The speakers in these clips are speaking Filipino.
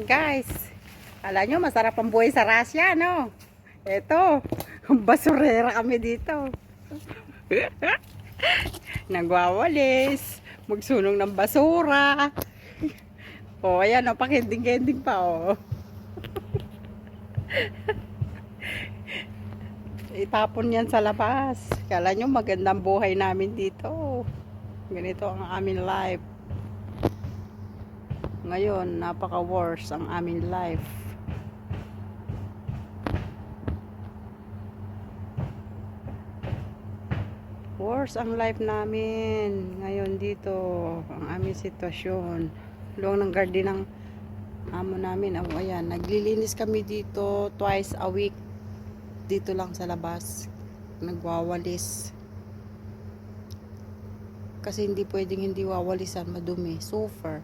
Guys, alam nyo masarap ang buhay sa Russia, no? Eto, basurera kami dito. Nagwawalis, magsunong ng basura. O, ayan, o, pakending-kending pa, o. Itapon yan sa labas. Kala nyo magandang buhay namin dito. Ganito ang aming life. Ngayon, napaka-worse ang aming life. Worse ang life namin ngayon dito. Ang aming sitwasyon. Luwang ng garden ng amo namin. Oh, ayan, naglilinis kami dito twice a week. Dito lang sa labas. Nagwawalis. Kasi hindi pwedeng hindi wawalisan. Madumi. Sulfur.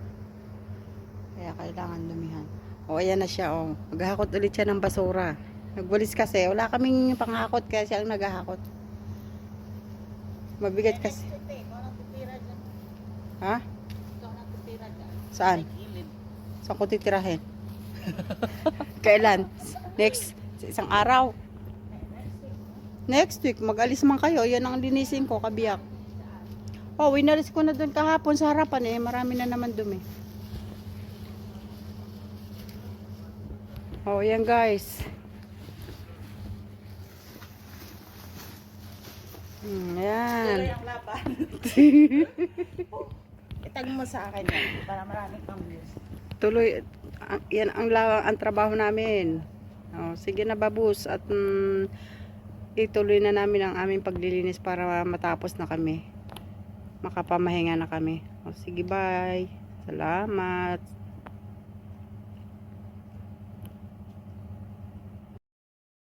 Kaya kailangan dumihan. O, ayan na siya, o. Maghahakot ulit siya ng basura. Nagwalis kasi. Wala kaming panghakot, kaya siya ang naghahakot. Mabigat kasi. Ha? Saan? Saan ko titirahin? Kailan? Next? Isang araw? Next week, mag-alis man kayo. Yan ang linisin ko, kabiyak. Oh, winalis ko na doon kahapon sa harapan eh. Marami na naman dumi. Oh, yan guys. Yan. Itag mo sa akin yan para marami pang views. Tuloy, yan ang trabaho namin. Oh, sige na babus at ituloy na namin ang aming paglilinis para matapos na kami. Makapamahinga na kami. Oh, sige, bye. Salamat.